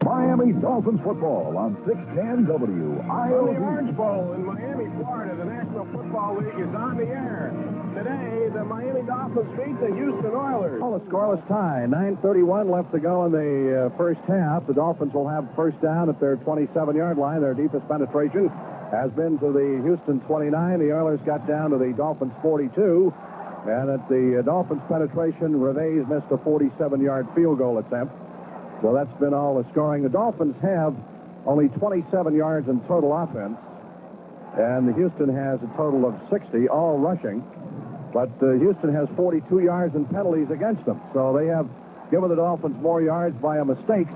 Miami Dolphins football on 610 WILD. The Orange Bowl in Miami, Florida, the National Football League is on the air. Today, the Miami Dolphins beat the Houston Oilers. Well, a scoreless tie. 9:31 left to go in the first half. The Dolphins will have first down at their 27-yard line. Their deepest penetration has been to the Houston 29. The Oilers got down to the Dolphins 42. And at the Dolphins penetration, Reve's missed a 47-yard field goal attempt. So that's been all the scoring. The Dolphins have only 27 yards in total offense. And Houston has a total of 60, all rushing. But Houston has 42 yards in penalties against them. So they have given the Dolphins more yards via mistakes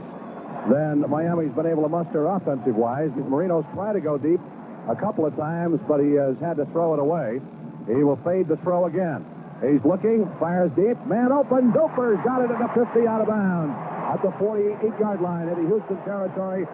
than Miami's been able to muster offensive-wise. Marino's tried to go deep a couple of times, but he has had to throw it away. He will fade the throw again. He's looking, fires deep, man open, Doper's got it at the 50 out of bounds. At the 48-yard line into Houston territory,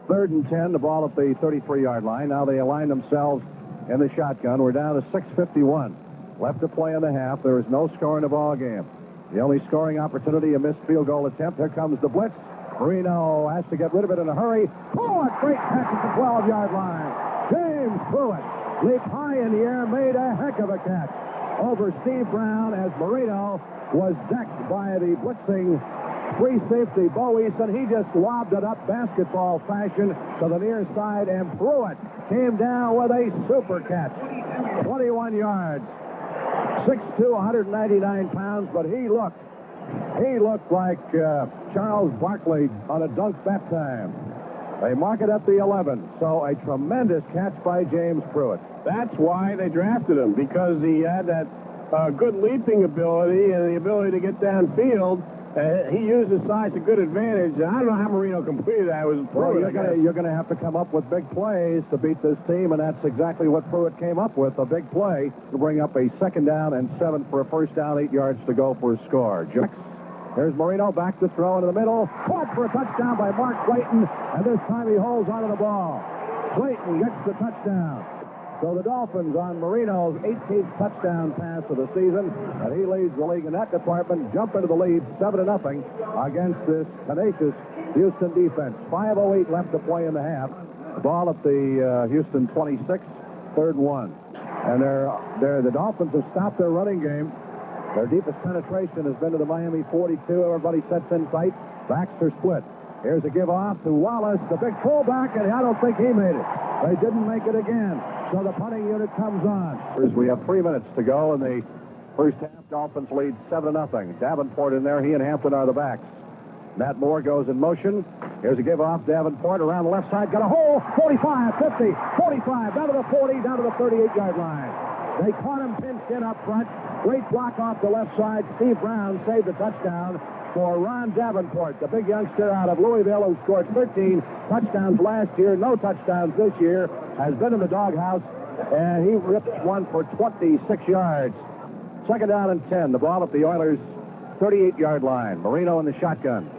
3rd and 10, the ball at the 33-yard line. Now they align themselves in the shotgun. We're down to 6:51 left to play in the half. There is no score in the ball game. The only scoring opportunity, a missed field goal attempt. Here comes the blitz. Marino has to get rid of it in a hurry. Pruitt, great catch at the 12-yard line. James Pruitt leaped high in the air, made a heck of a catch over Steve Brown as Marino was decked by the blitzing free safety Bo Eason. He just lobbed it up basketball fashion to the near side, and Pruitt came down with a super catch. 21 yards. 6'2", 199 pounds, but he looked like Charles Barkley on a dunk that time. They mark it at the 11, so a tremendous catch by James Pruitt. That's why they drafted him, because he had that good leaping ability and the ability to get downfield. He used his size to good advantage. I don't know how Marino completed that. It was Pruitt. You're going to have to come up with big plays to beat this team, and that's exactly what Pruitt came up with, a big play to bring up a 2nd down and 7 for a first down, 8 yards to go for a score. Here's Marino back to throw into the middle. Caught for a touchdown by Mark Clayton, and this time he holds onto the ball. Clayton gets the touchdown. So the Dolphins on Marino's 18th touchdown pass of the season, and he leads the league in that department, jump into the lead 7-0 against this tenacious Houston defense. 5:08 left to play in the half. Ball at the Houston 26, 3rd and 1. And the Dolphins have stopped their running game. Their deepest penetration has been to the Miami 42. Everybody sets in tight. Backs are split. Here's a give off to Wallace, the big fullback, and I don't think he made it. They didn't make it again. So the punting unit comes on. We have 3 minutes to go in the first half. Dolphins lead 7-0. Davenport in there. He and Hampton are the backs. Matt Moore goes in motion. Here's a give off. Davenport around the left side. Got a hole. 45, 50, 45. Down to the 40, down to the 38-yard line. They caught him pinched in up front. Great block off the left side. Steve Brown saved the touchdown for Ron Davenport, the big youngster out of Louisville who scored 13 touchdowns last year, no touchdowns this year, has been in the doghouse, and he ripped one for 26 yards. 2nd down and 10. The ball at the Oilers' 38-yard line. Marino in the shotgun.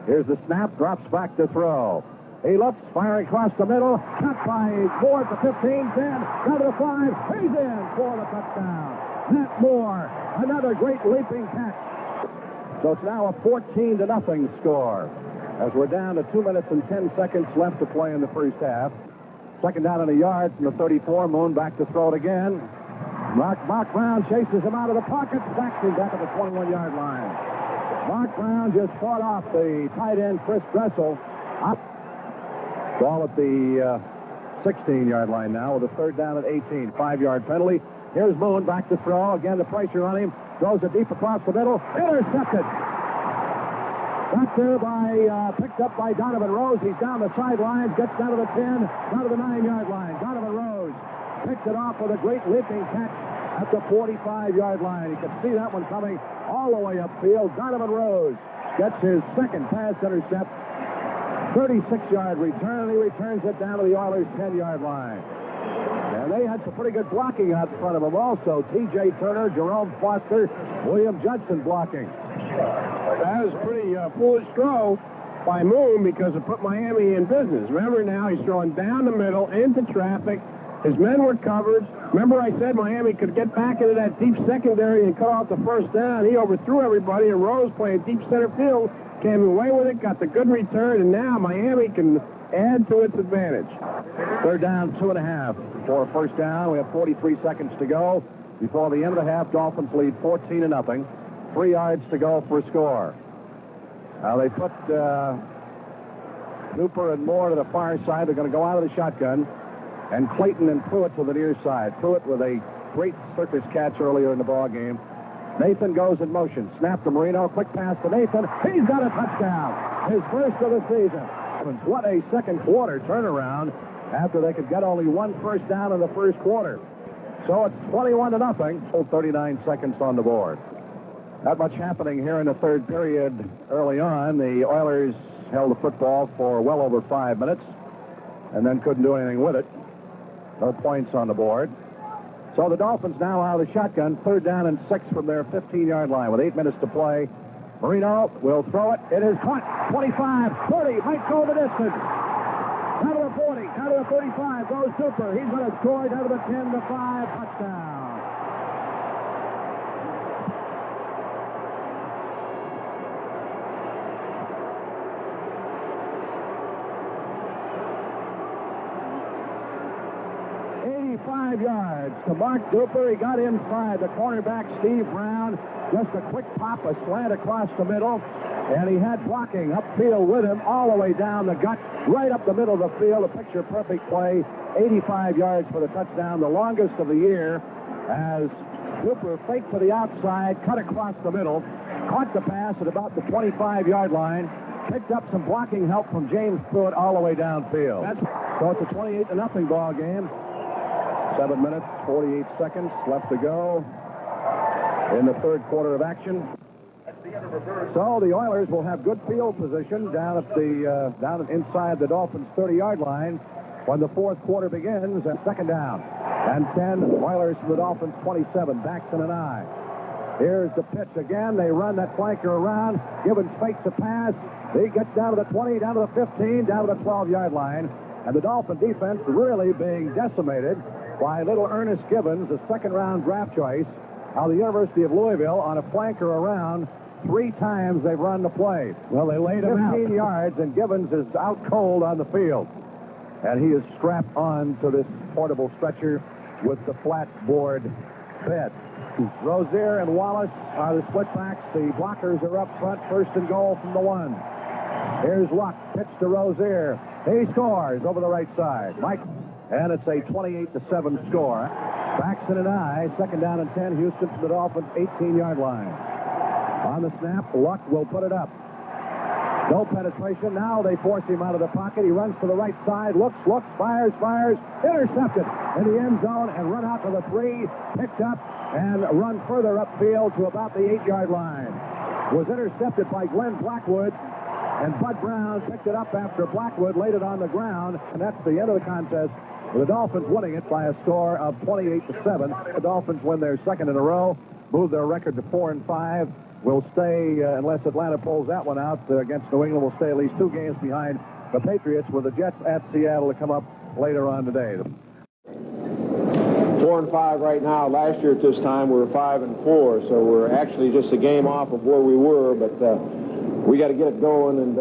Here's the snap, drops back to throw. He looks, firing across the middle, cut by Moore at the 15, 10, down to the 5, he's in for the touchdown. Matt Moore, another great leaping catch. So it's now a 14-0 score as we're down to 2 minutes and 10 seconds left to play in the first half. 2nd down and a yard from the 34. Moon back to throw it again. Mark Brown chases him out of the pocket, sacks him back at the 21-yard line. Mark Brown just fought off the tight end Chris Dressel. Up. Ball at the 16-yard line now with a 3rd down at 18. 5-yard penalty. Here's Moon back to throw. Again, the pressure on him. Throws it deep across the middle. Intercepted. Got there picked up by Donovan Rose. He's down the sidelines. Gets down to the 10. Down to the 9-yard line. Donovan Rose picked it off with a great leaping catch at the 45-yard line. You can see that one coming all the way upfield. Donovan Rose gets his 2nd pass intercept. 36-yard return. He returns it down to the Oilers' 10-yard line. And they had some pretty good blocking out in front of them also. T.J. Turner, Jerome Foster, William Judson blocking. That was a pretty foolish throw by Moon because it put Miami in business. Remember now, he's throwing down the middle into traffic. His men were covered. Remember I said Miami could get back into that deep secondary and cut off the first down. He overthrew everybody, and Rose playing deep center field came away with it, got the good return, and now Miami can add to its advantage. Third down, 2.5 for a first down. We have 43 seconds to go before the end of the half. Dolphins lead 14-0. 3 yards to go for a score. Now they put Cooper and Moore to the far side. They're going to go out of the shotgun, and Clayton and Pruitt to the near side. Pruitt with a great circus catch earlier in the ball game. Nathan goes in motion. Snap to Marino. Quick pass to Nathan. He's got a touchdown. His first of the season. What a second quarter turnaround after they could get only 1 first down in the first quarter. So it's 21-0. 39 seconds on the board. Not much happening here in the third period early on. The Oilers held the football for well over 5 minutes and then couldn't do anything with it. No points on the board. So the Dolphins now out of the shotgun, 3rd down and 6 from their 15-yard line with 8 minutes to play. Marino will throw it. It is caught. 25, 30, might go the distance. Down to the 40, down to the 35, goes Super. He's going to score down to the 10 to 5, touchdown. Yards to Mark Duper. He got inside the cornerback, Steve Brown. Just a quick pop, a slant across the middle. And he had blocking upfield with him all the way down the gut, right up the middle of the field. A picture-perfect play. 85 yards for the touchdown, the longest of the year, as Duper faked to the outside, cut across the middle, caught the pass at about the 25-yard line, picked up some blocking help from James Pruitt all the way downfield. So it's a 28-0 ball game. 7 minutes, 48 seconds left to go in the third quarter of action. So the Oilers will have good field position down inside the Dolphins' 30-yard line when the fourth quarter begins. At 2nd down and 10. Oilers from the Dolphins' 27. Baxton and I. Here's the pitch again. They run that flanker around. Gibbons fakes a pass. He gets down to the 20, down to the 15, down to the 12-yard line. And the Dolphin defense really being decimated by little Ernest Gibbons, a second-round draft choice out of the University of Louisville, on a flanker around. 3 times they've run the play. Well, they laid him out. 15 yards, and Gibbons is out cold on the field. And he is strapped on to this portable stretcher with the flat board bed. Rozier and Wallace are the split backs. The blockers are up front, 1st and goal from the 1. Here's Luck, pitch to Rozier. He scores over the right side. Mike. And it's a 28-7 score. Baxton and I, 2nd down and 10. Houston to the Dolphins' 18-yard line. On the snap, Luck will put it up. No penetration. Now they force him out of the pocket. He runs to the right side, looks, fires. Intercepted in the end zone and run out to the 3. Picked up and run further upfield to about the 8-yard line. Was intercepted by Glenn Blackwood. And Bud Brown picked it up after Blackwood laid it on the ground. And that's the end of the contest, with the Dolphins winning it by a score of 28-7. The Dolphins win their 2nd in a row, move their record to 4-5. Will stay, unless Atlanta pulls that one out against New England, will stay at least 2 games behind the Patriots, with the Jets at Seattle to come up later on today. 4-5 right now. Last year at this time we were 5-4, so we're actually just a game off of where we were, but we got to get it going and